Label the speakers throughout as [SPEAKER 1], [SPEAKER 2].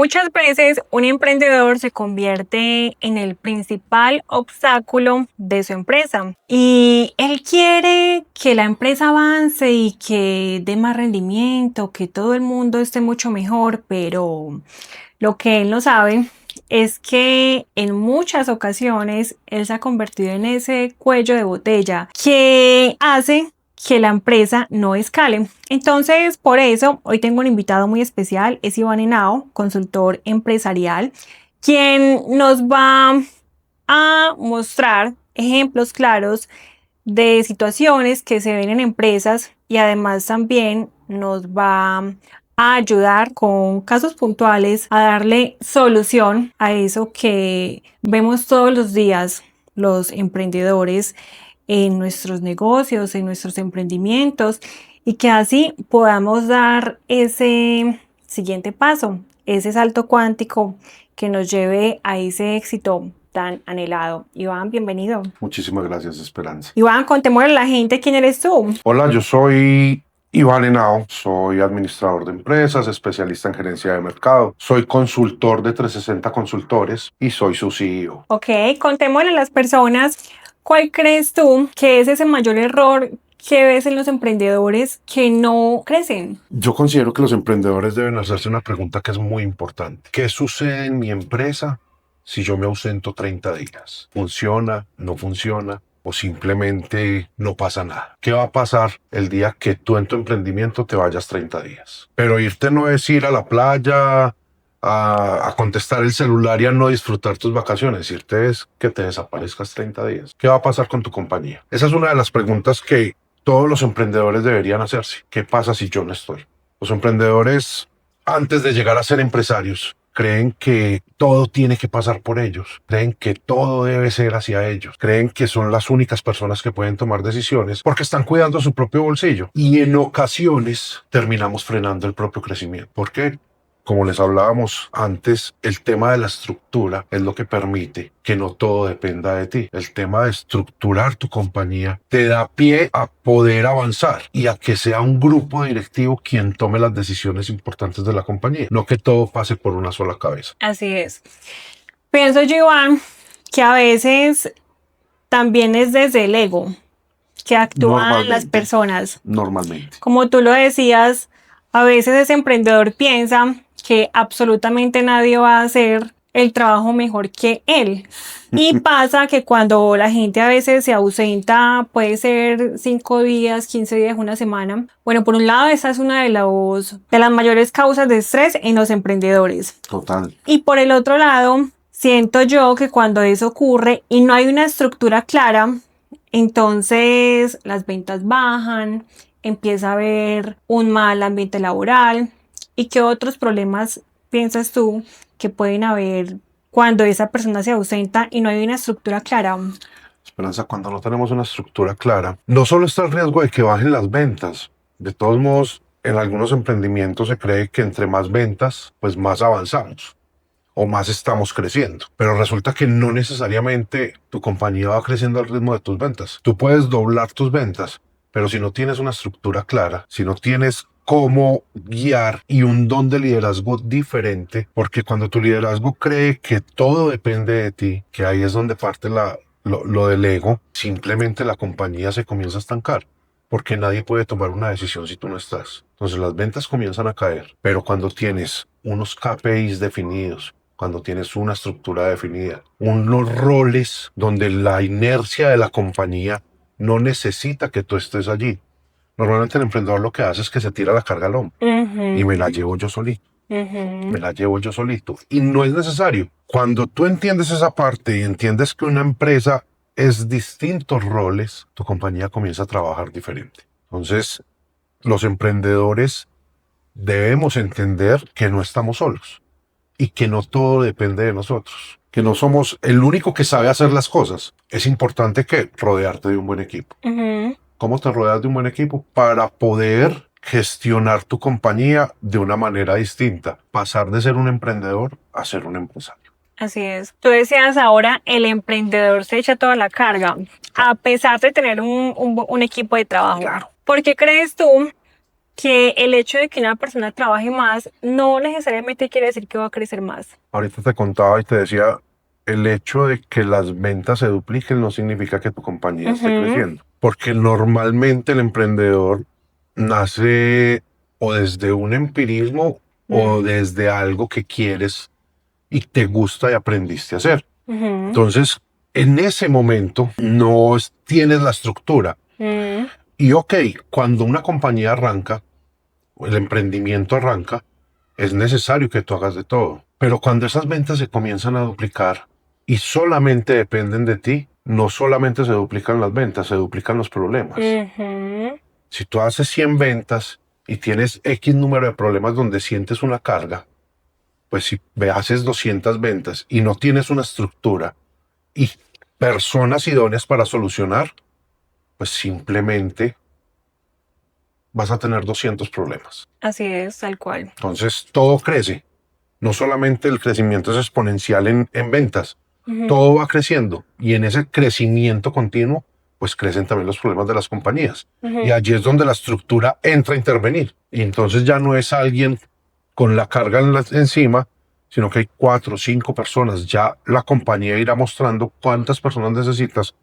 [SPEAKER 1] Muchas veces un emprendedor se convierte en el principal obstáculo de su empresa y él quiere que la empresa avance y que dé más rendimiento, que todo el mundo esté mucho mejor, pero lo que él no sabe es que en muchas ocasiones él se ha convertido en ese cuello de botella que hace que la empresa no escale. Entonces, por eso, hoy tengo un invitado muy especial, es Iván Henao, consultor empresarial, quien nos va a mostrar ejemplos claros de situaciones que se ven en empresas y además también nos va a ayudar con casos puntuales a darle solución a eso que vemos todos los días los emprendedores en nuestros negocios, en nuestros emprendimientos y que así podamos dar ese siguiente paso, ese salto cuántico que nos lleve a ese éxito tan anhelado. Iván, bienvenido.
[SPEAKER 2] Muchísimas gracias, Esperanza.
[SPEAKER 1] Iván, contémosle a la gente quién eres tú.
[SPEAKER 2] Hola, yo soy Iván Henao, soy administrador de empresas, especialista en gerencia de mercado, soy consultor de 360 Consultores y soy su CEO.
[SPEAKER 1] Ok, contémosle a las personas cuál crees tú que es ese mayor error que ves en los emprendedores que no crecen.
[SPEAKER 2] Yo considero que los emprendedores deben hacerse una pregunta que es muy importante. ¿Qué sucede en mi empresa si yo me ausento 30 días? ¿Funciona? ¿No funciona? ¿O simplemente no pasa nada? ¿Qué va a pasar el día que tú en tu emprendimiento te vayas 30 días? Pero irte no es ir a la playa a contestar el celular y a no disfrutar tus vacaciones. Irte es que te desaparezcas 30 días. ¿Qué va a pasar con tu compañía? Esa es una de las preguntas que todos los emprendedores deberían hacerse. ¿Qué pasa si yo no estoy? Los emprendedores, antes de llegar a ser empresarios, creen que todo tiene que pasar por ellos, creen que todo debe ser hacia ellos, creen que son las únicas personas que pueden tomar decisiones porque están cuidando su propio bolsillo y en ocasiones terminamos frenando el propio crecimiento. ¿Por qué? Como les hablábamos antes, el tema de la estructura es lo que permite que no todo dependa de ti. El tema de estructurar tu compañía te da pie a poder avanzar y a que sea un grupo directivo quien tome las decisiones importantes de la compañía, no que todo pase por una sola cabeza.
[SPEAKER 1] Así es. Pienso yo, Iván, que a veces también es desde el ego que actúan las personas.
[SPEAKER 2] Normalmente.
[SPEAKER 1] Como tú lo decías, a veces ese emprendedor piensa que absolutamente nadie va a hacer el trabajo mejor que él. Y pasa que cuando la gente a veces se ausenta, puede ser 5 días, 15 días, una semana. Bueno, por un lado, esa es una de las mayores causas de estrés en los emprendedores.
[SPEAKER 2] Total.
[SPEAKER 1] Y por el otro lado, siento yo que cuando eso ocurre y no hay una estructura clara, entonces las ventas bajan, empieza a haber un mal ambiente laboral. ¿Y qué otros problemas piensas tú que pueden haber cuando esa persona se ausenta y no hay una estructura clara?
[SPEAKER 2] Esperanza, cuando no tenemos una estructura clara, no solo está el riesgo de que bajen las ventas. De todos modos, en algunos emprendimientos se cree que entre más ventas, pues más avanzamos o más estamos creciendo. Pero resulta que no necesariamente tu compañía va creciendo al ritmo de tus ventas. Tú puedes doblar tus ventas, pero si no tienes una estructura clara, si no tienes cómo guiar y un don de liderazgo diferente, porque cuando tu liderazgo cree que todo depende de ti, que ahí es donde parte lo del ego, simplemente la compañía se comienza a estancar, porque nadie puede tomar una decisión si tú no estás. Entonces las ventas comienzan a caer, pero cuando tienes unos KPIs definidos, cuando tienes una estructura definida, unos roles donde la inercia de la compañía no necesita que tú estés allí. Normalmente el emprendedor lo que hace es que se tira la carga al hombro y me la llevo yo solito. Me la llevo yo solito. Y no es necesario. Cuando tú entiendes esa parte y entiendes que una empresa es distintos roles, tu compañía comienza a trabajar diferente. Entonces, los emprendedores debemos entender que no estamos solos y que no todo depende de nosotros, que no somos el único que sabe hacer las cosas. Es importante que rodearte de un buen equipo. ¿Cómo te rodeas de un buen equipo? Para poder gestionar tu compañía de una manera distinta. Pasar de ser un emprendedor a ser un empresario.
[SPEAKER 1] Así es. Tú decías ahora, el emprendedor se echa toda la carga, a pesar de tener un equipo de trabajo.
[SPEAKER 2] Claro.
[SPEAKER 1] ¿Por qué crees tú que el hecho de que una persona trabaje más no necesariamente quiere decir que va a crecer más.
[SPEAKER 2] Ahorita te contaba y te decía, el hecho de que las ventas se dupliquen no significa que tu compañía esté creciendo. Porque normalmente el emprendedor nace o desde un empirismo o desde algo que quieres y te gusta y aprendiste a hacer. Entonces, en ese momento no tienes la estructura. Y ok, cuando una compañía arranca, o el emprendimiento arranca, es necesario que tú hagas de todo. Pero cuando esas ventas se comienzan a duplicar y solamente dependen de ti, no solamente se duplican las ventas, se duplican los problemas. Si tú haces 100 ventas y tienes X número de problemas donde sientes una carga, pues si haces 200 ventas y no tienes una estructura y personas idóneas para solucionar, pues simplemente vas a tener 200 problemas.
[SPEAKER 1] Así es, tal cual.
[SPEAKER 2] Entonces todo crece. No solamente el crecimiento es exponencial en ventas, todo va creciendo y en ese crecimiento continuo, pues crecen también los problemas de las compañías. Y allí es donde la estructura entra a intervenir. Y entonces ya no es alguien con la carga encima, sino que hay 4 o 5 personas. Ya la compañía irá mostrando cuántas personas necesitas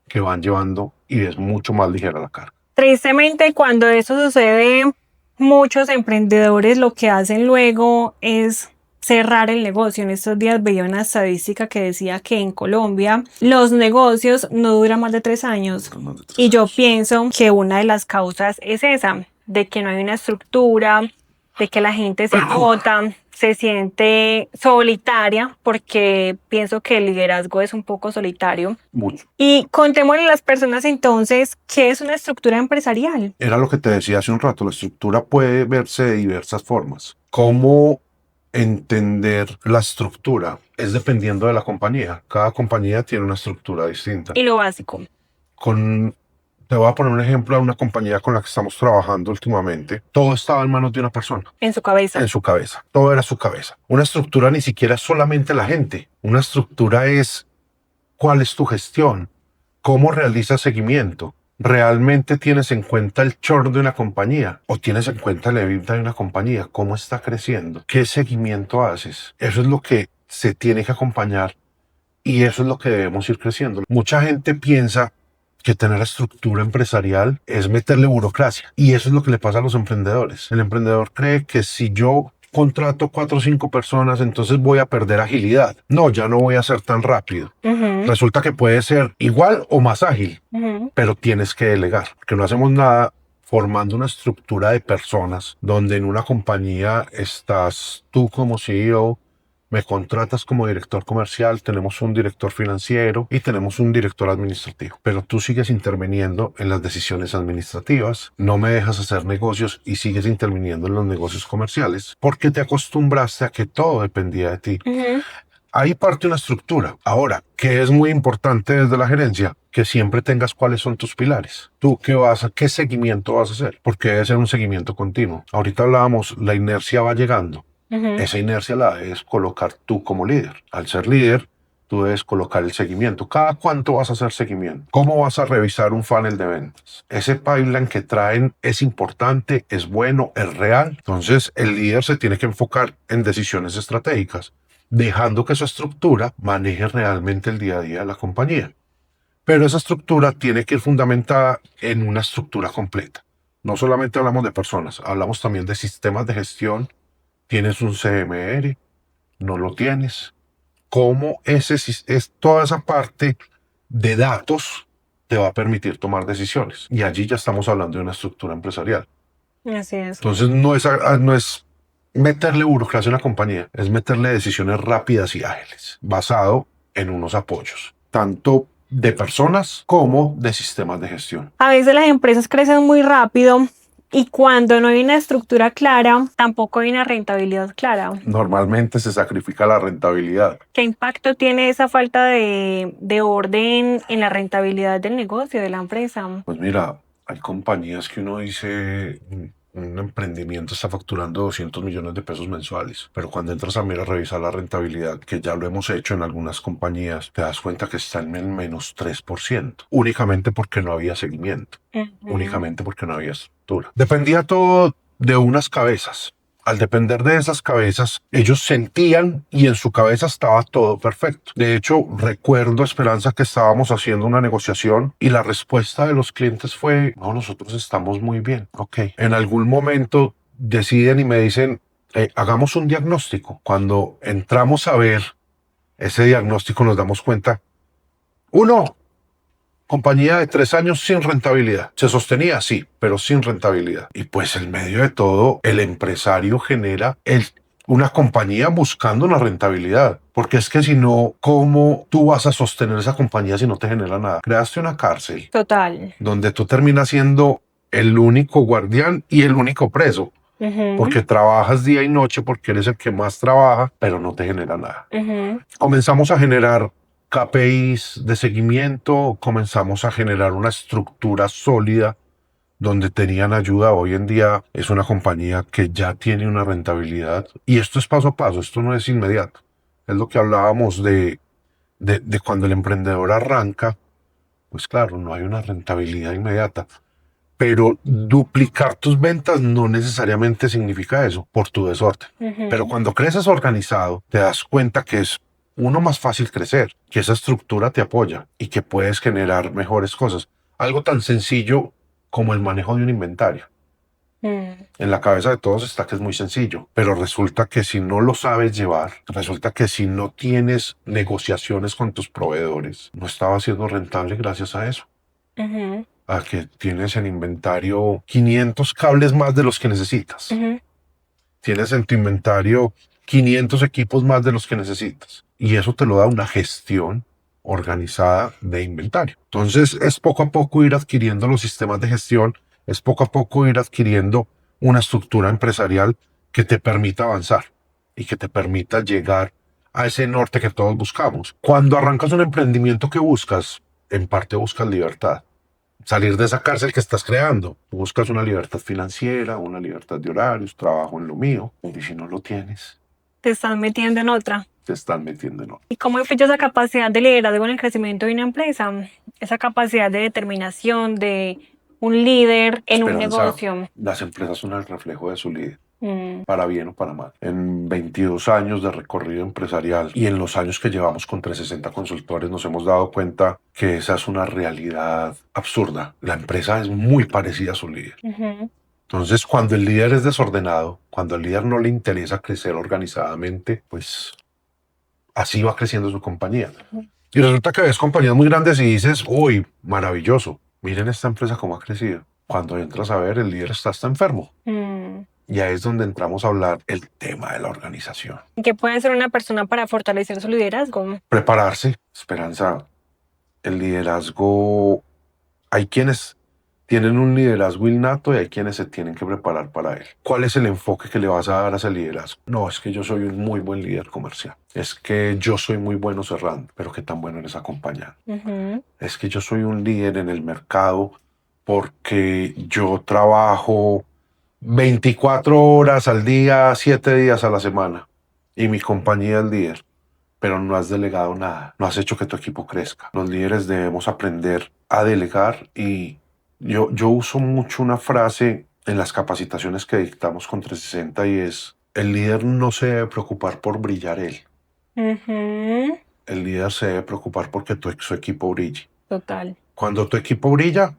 [SPEAKER 2] que van llevando y es mucho más ligera la carga.
[SPEAKER 1] Tristemente, cuando eso sucede, muchos emprendedores lo que hacen luego es cerrar el negocio. En estos días veía una estadística que decía que en Colombia los negocios no duran más de 3 años. Y yo pienso que una de las causas es esa, de que no hay una estructura, de que la gente se agota, se siente solitaria, porque pienso que el liderazgo es un poco solitario.
[SPEAKER 2] Mucho.
[SPEAKER 1] Y contémosle a las personas entonces qué es una estructura empresarial.
[SPEAKER 2] Era lo que te decía hace un rato, la estructura puede verse de diversas formas. ¿Cómo entender la estructura? Es dependiendo de la compañía. Cada compañía tiene una estructura distinta.
[SPEAKER 1] Y lo básico.
[SPEAKER 2] Te voy a poner un ejemplo de una compañía con la que estamos trabajando últimamente. Todo estaba en manos de una persona.
[SPEAKER 1] En su cabeza.
[SPEAKER 2] En su cabeza. Todo era su cabeza. Una estructura ni siquiera es solamente la gente. Una estructura es cuál es tu gestión, cómo realizas seguimiento. ¿Realmente tienes en cuenta el churn de una compañía? ¿O tienes en cuenta el EBITDA de una compañía? ¿Cómo está creciendo? ¿Qué seguimiento haces? Eso es lo que se tiene que acompañar y eso es lo que debemos ir creciendo. Mucha gente piensa que tener estructura empresarial es meterle burocracia. Y eso es lo que le pasa a los emprendedores. El emprendedor cree que si yo contrato 4 o 5 personas, entonces voy a perder agilidad. No, ya no voy a ser tan rápido. Resulta que puede ser igual o más ágil, pero tienes que delegar, porque no hacemos nada formando una estructura de personas donde en una compañía estás tú como CEO, me contratas como director comercial, tenemos un director financiero y tenemos un director administrativo. Pero tú sigues interviniendo en las decisiones administrativas, no me dejas hacer negocios y sigues interviniendo en los negocios comerciales porque te acostumbraste a que todo dependía de ti. Ahí parte una estructura. Ahora, ¿qué es muy importante desde la gerencia? Que siempre tengas cuáles son tus pilares. Tú, ¿qué seguimiento vas a hacer? Porque debe ser un seguimiento continuo. Ahorita hablábamos, la inercia va llegando. Esa inercia la debes colocar tú como líder. Al ser líder, tú debes colocar el seguimiento. ¿Cada cuánto vas a hacer seguimiento? ¿Cómo vas a revisar un funnel de ventas? Ese pipeline que traen es importante, es bueno, es real. Entonces, el líder se tiene que enfocar en decisiones estratégicas, dejando que su estructura maneje realmente el día a día de la compañía. Pero esa estructura tiene que ir fundamentada en una estructura completa. No solamente hablamos de personas, hablamos también de sistemas de gestión. ¿Tienes un CMR? ¿No lo tienes? ¿Cómo toda esa parte de datos te va a permitir tomar decisiones? Y allí ya estamos hablando de una estructura empresarial.
[SPEAKER 1] Así es.
[SPEAKER 2] Entonces no es meterle burocracia a una compañía, es meterle decisiones rápidas y ágiles, basado en unos apoyos, tanto de personas como de sistemas de gestión.
[SPEAKER 1] A veces las empresas crecen muy rápido y cuando no hay una estructura clara, tampoco hay una rentabilidad clara.
[SPEAKER 2] Normalmente se sacrifica la rentabilidad.
[SPEAKER 1] ¿Qué impacto tiene esa falta de orden en la rentabilidad del negocio, de la empresa?
[SPEAKER 2] Pues mira, hay compañías que uno dice, un emprendimiento está facturando 200 millones de pesos mensuales, pero cuando entras a mirar, a revisar la rentabilidad, que ya lo hemos hecho en algunas compañías, te das cuenta que está en el menos 3%, únicamente porque no había seguimiento, únicamente porque no había estructura. Dependía todo de unas cabezas. Al depender de esas cabezas, ellos sentían y en su cabeza estaba todo perfecto. De hecho, recuerdo, Esperanza, que estábamos haciendo una negociación y la respuesta de los clientes fue, no, nosotros estamos muy bien. Ok. En algún momento deciden y me dicen, hagamos un diagnóstico. Cuando entramos a ver ese diagnóstico nos damos cuenta, uno, compañía de 3 años sin rentabilidad. Se sostenía, sí, pero sin rentabilidad. Y pues en medio de todo, el empresario genera una compañía buscando una rentabilidad. Porque es que si no, ¿cómo tú vas a sostener esa compañía si no te genera nada? Creaste una cárcel
[SPEAKER 1] Total.
[SPEAKER 2] donde tú terminas siendo el único guardián y el único preso. Porque trabajas día y noche, porque eres el que más trabaja, pero no te genera nada. Comenzamos a generar KPIs de seguimiento, comenzamos a generar una estructura sólida donde tenían ayuda. Hoy en día es una compañía que ya tiene una rentabilidad y esto es paso a paso, esto no es inmediato. Es lo que hablábamos de cuando el emprendedor arranca, pues claro, no hay una rentabilidad inmediata. Pero duplicar tus ventas no necesariamente significa eso, por tu desorden. Pero cuando creces organizado, te das cuenta que es uno más fácil crecer, que esa estructura te apoya y que puedes generar mejores cosas. Algo tan sencillo como el manejo de un inventario. En la cabeza de todos está que es muy sencillo, pero resulta que si no lo sabes llevar, resulta que si no tienes negociaciones con tus proveedores, no estaba siendo rentable gracias a eso. A que tienes en inventario 500 cables más de los que necesitas. Tienes en tu inventario 500 equipos más de los que necesitas. Y eso te lo da una gestión organizada de inventario. Entonces es poco a poco ir adquiriendo los sistemas de gestión, es poco a poco ir adquiriendo una estructura empresarial que te permita avanzar y que te permita llegar a ese norte que todos buscamos. Cuando arrancas un emprendimiento, ¿qué buscas? En parte buscas libertad. Salir de esa cárcel que estás creando. Tú buscas una libertad financiera, una libertad de horarios, trabajo en lo mío. Y si no lo tienes,
[SPEAKER 1] Te estás metiendo en otra.
[SPEAKER 2] te están metiendo en otro.
[SPEAKER 1] ¿Y cómo influye esa capacidad de liderazgo en el crecimiento de una empresa? Esa capacidad de determinación de un líder en un
[SPEAKER 2] Esperanza,
[SPEAKER 1] negocio.
[SPEAKER 2] las empresas son el reflejo de su líder. Para bien o para mal. En 22 años de recorrido empresarial y en los años que llevamos con 360 consultores nos hemos dado cuenta que esa es una realidad absurda. La empresa es muy parecida a su líder. Entonces, cuando el líder es desordenado, cuando al líder no le interesa crecer organizadamente, pues así va creciendo su compañía. Y resulta que ves compañías muy grandes y dices, uy, maravilloso, miren esta empresa cómo ha crecido. Cuando entras a ver, el líder está enfermo. Y ahí es donde entramos a hablar el tema de la organización.
[SPEAKER 1] ¿Qué puede hacer una persona para fortalecer su liderazgo?
[SPEAKER 2] Prepararse, Esperanza. El liderazgo, hay quienes tienen un liderazgo innato y hay quienes se tienen que preparar para él. ¿Cuál es el enfoque que le vas a dar a ese liderazgo? No, es que yo soy un muy buen líder comercial. Es que yo soy muy bueno cerrando, pero ¿qué tan bueno eres acompañando? Es que yo soy un líder en el mercado porque yo trabajo 24 horas al día, 7 días a la semana. Y mi compañía es líder. Pero no has delegado nada. No has hecho que tu equipo crezca. Los líderes debemos aprender a delegar y yo uso mucho una frase en las capacitaciones que dictamos con 360 y es, el líder no se debe preocupar por brillar él. El líder se debe preocupar porque su equipo brille.
[SPEAKER 1] Total.
[SPEAKER 2] Cuando tu equipo brilla,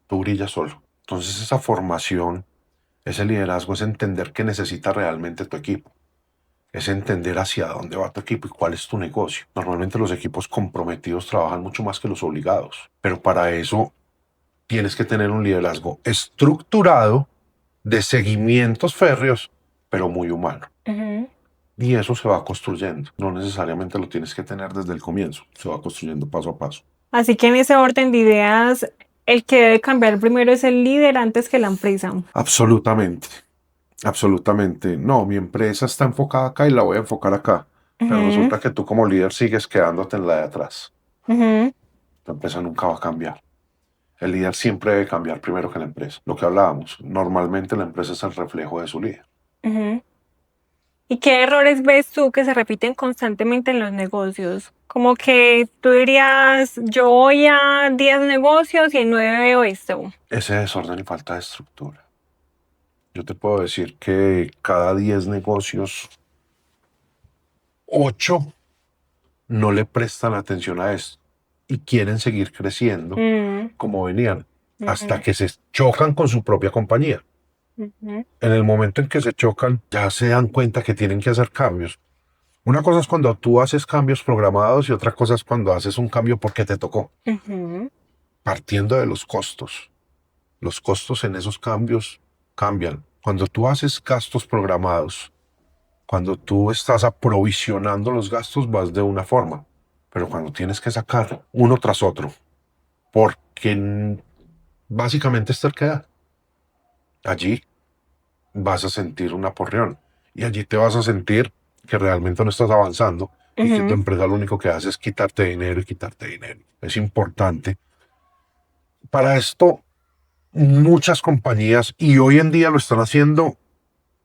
[SPEAKER 2] tú brillas solo. Entonces esa formación, ese liderazgo es entender qué necesita realmente tu equipo. Es entender hacia dónde va tu equipo y cuál es tu negocio. Normalmente los equipos comprometidos trabajan mucho más que los obligados, pero para eso tienes que tener un liderazgo estructurado de seguimientos férreos, pero muy humano. Y eso se va construyendo. No necesariamente lo tienes que tener desde el comienzo. Se va construyendo paso a paso.
[SPEAKER 1] Así que en ese orden de ideas, el que debe cambiar primero es el líder antes que la empresa.
[SPEAKER 2] Absolutamente. Absolutamente. No, mi empresa está enfocada acá y la voy a enfocar acá. Pero resulta que tú como líder sigues quedándote en la de atrás. Tu empresa nunca va a cambiar. El líder siempre debe cambiar primero que la empresa. Lo que hablábamos, normalmente la empresa es el reflejo de su líder.
[SPEAKER 1] ¿Y qué errores ves tú que se repiten constantemente en los negocios? Como que tú dirías, yo voy a 10 negocios y en 9 veo esto.
[SPEAKER 2] Ese desorden y falta de estructura. Yo te puedo decir que cada 10 negocios, 8 no le prestan atención a esto y quieren seguir creciendo
[SPEAKER 1] Mm,
[SPEAKER 2] como venían, hasta
[SPEAKER 1] ujú,
[SPEAKER 2] que se chocan con su propia compañía.
[SPEAKER 1] ujú,
[SPEAKER 2] En el momento en que se chocan, ya se dan cuenta que tienen que hacer cambios. Una cosa es cuando tú haces cambios programados y otra cosa es cuando haces un cambio porque te tocó.
[SPEAKER 1] ujú,
[SPEAKER 2] Partiendo de los costos. Los costos en esos cambios cambian. Cuando tú haces gastos programados, cuando tú estás aprovisionando los gastos, vas de una forma. Pero cuando tienes que sacar uno tras otro, porque básicamente es terquedad, allí vas a sentir un aporreón. Y allí te vas a sentir que realmente no estás avanzando y que tu
[SPEAKER 1] ujú,
[SPEAKER 2] empresa lo único que hace es quitarte dinero y quitarte dinero. Es importante. Para esto, muchas compañías, y hoy en día lo están haciendo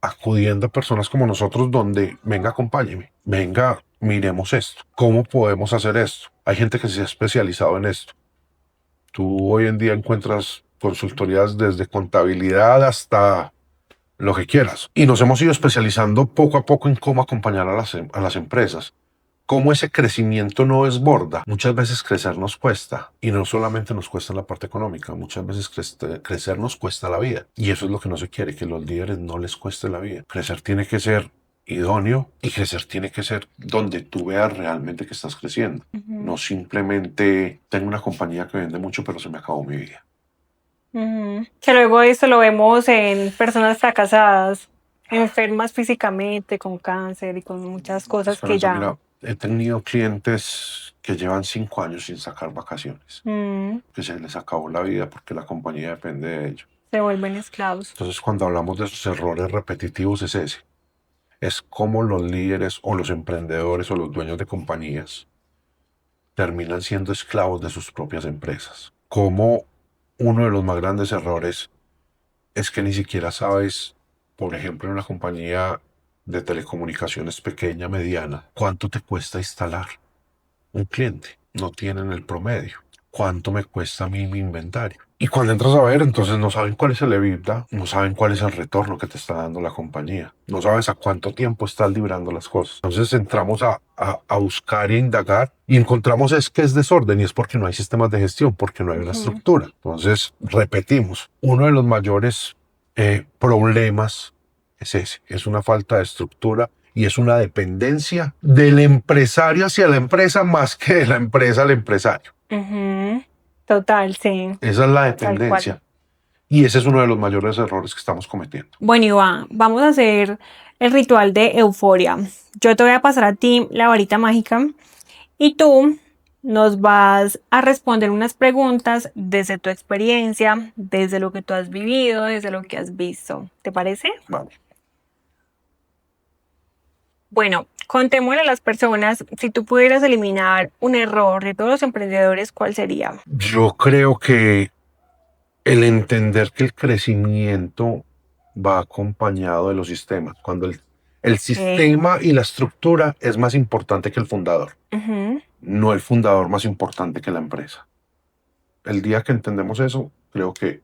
[SPEAKER 2] acudiendo a personas como nosotros donde, venga, acompáñeme, venga, miremos esto. ¿Cómo podemos hacer esto? Hay gente que se ha especializado en esto. Tú hoy en día encuentras consultorías desde contabilidad hasta lo que quieras. Y nos hemos ido especializando poco a poco en cómo acompañar a las empresas. Cómo ese crecimiento no desborda. Muchas veces crecer nos cuesta. Y no solamente nos cuesta en la parte económica, muchas veces crecer nos cuesta la vida. Y eso es lo que no se quiere, que los líderes no les cueste la vida. Crecer tiene que ser idóneo y crecer tiene que ser donde tú veas realmente que estás creciendo.
[SPEAKER 1] ujú,
[SPEAKER 2] No simplemente tengo una compañía que vende mucho, pero se me acabó mi vida.
[SPEAKER 1] ujú. Que luego eso lo vemos en personas fracasadas, enfermas físicamente, con cáncer y con muchas cosas que
[SPEAKER 2] Esperanza,
[SPEAKER 1] ya
[SPEAKER 2] mira, he tenido clientes que llevan 5 años sin sacar vacaciones,
[SPEAKER 1] mm,
[SPEAKER 2] que se les acabó la vida porque la compañía depende de ellos.
[SPEAKER 1] se vuelven esclavos.
[SPEAKER 2] Entonces, cuando hablamos de esos errores repetitivos, es ese. Es como los líderes o los emprendedores o los dueños de compañías terminan siendo esclavos de sus propias empresas. Como uno de los más grandes errores es que ni siquiera sabes, por ejemplo, en una compañía de telecomunicaciones pequeña, mediana, cuánto te cuesta instalar un cliente. No tienen el promedio. ¿Cuánto me cuesta a mí mi inventario? Y cuando entras a ver, entonces no saben cuál es el EBITDA, no saben cuál es el retorno que te está dando la compañía, no sabes a cuánto tiempo estás librando las cosas. Entonces entramos a buscar e indagar y encontramos es que es desorden y es porque no hay sistemas de gestión, porque no hay una
[SPEAKER 1] Ujú,
[SPEAKER 2] estructura. Entonces, repetimos, uno de los mayores problemas es ese, es una falta de estructura y es una dependencia del empresario hacia la empresa más que de la empresa al empresario.
[SPEAKER 1] ujú. Total, sí,
[SPEAKER 2] Esa es la
[SPEAKER 1] tal cual.
[SPEAKER 2] dependencia. Y ese es uno de los mayores errores que estamos cometiendo.
[SPEAKER 1] Bueno, Iván, vamos a hacer el ritual de euforia. Yo te voy a pasar a ti la varita mágica y tú nos vas a responder unas preguntas desde tu experiencia, desde lo que tú has vivido, desde lo que has visto. ¿Te parece?
[SPEAKER 2] Vale.
[SPEAKER 1] Bueno, contémosle a las personas, si tú pudieras eliminar un error de todos los emprendedores, ¿cuál sería?
[SPEAKER 2] Yo creo que el entender que el crecimiento va acompañado de los sistemas, cuando el
[SPEAKER 1] Ok.
[SPEAKER 2] sistema y la estructura es más importante que el fundador,
[SPEAKER 1] Ujú.
[SPEAKER 2] no el fundador más importante que la empresa. El día que entendemos eso, creo que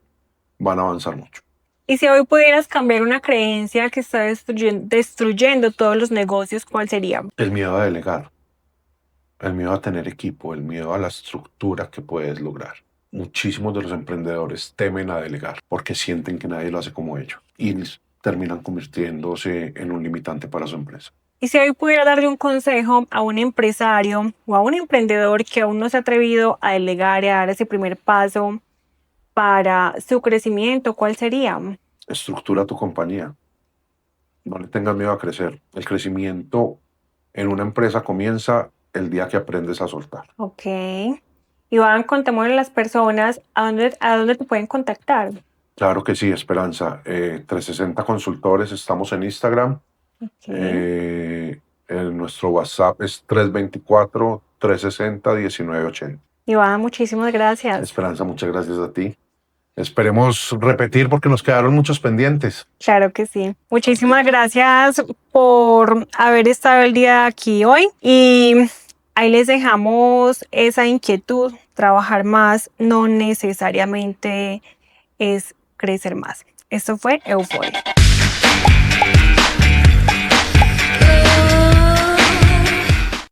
[SPEAKER 2] van a avanzar mucho.
[SPEAKER 1] Y si hoy pudieras cambiar una creencia que está destruyendo todos los negocios, ¿cuál sería?
[SPEAKER 2] El miedo a delegar, el miedo a tener equipo, el miedo a la estructura que puedes lograr. Muchísimos de los emprendedores temen a delegar porque sienten que nadie lo hace como ellos y terminan convirtiéndose en un limitante para su empresa.
[SPEAKER 1] Y si hoy pudiera darle un consejo a un empresario o a un emprendedor que aún no se ha atrevido a delegar y a dar ese primer paso para su crecimiento, ¿cuál sería?
[SPEAKER 2] Estructura tu compañía, no le tengas miedo a crecer. El crecimiento en una empresa comienza el día que aprendes a soltar.
[SPEAKER 1] Ok. Iván, contémosle a las personas a dónde te pueden contactar.
[SPEAKER 2] Claro que sí, Esperanza. 360 Consultores, estamos en Instagram.
[SPEAKER 1] Ok.
[SPEAKER 2] Eh, Nuestro WhatsApp es 324-360-1980.
[SPEAKER 1] Iván, muchísimas gracias.
[SPEAKER 2] Esperanza, muchas gracias a ti. Esperemos repetir porque nos quedaron muchos pendientes.
[SPEAKER 1] Claro que sí. Muchísimas gracias por haber estado el día aquí hoy y ahí les dejamos esa inquietud. Trabajar más no necesariamente es crecer más. Esto fue Euforia.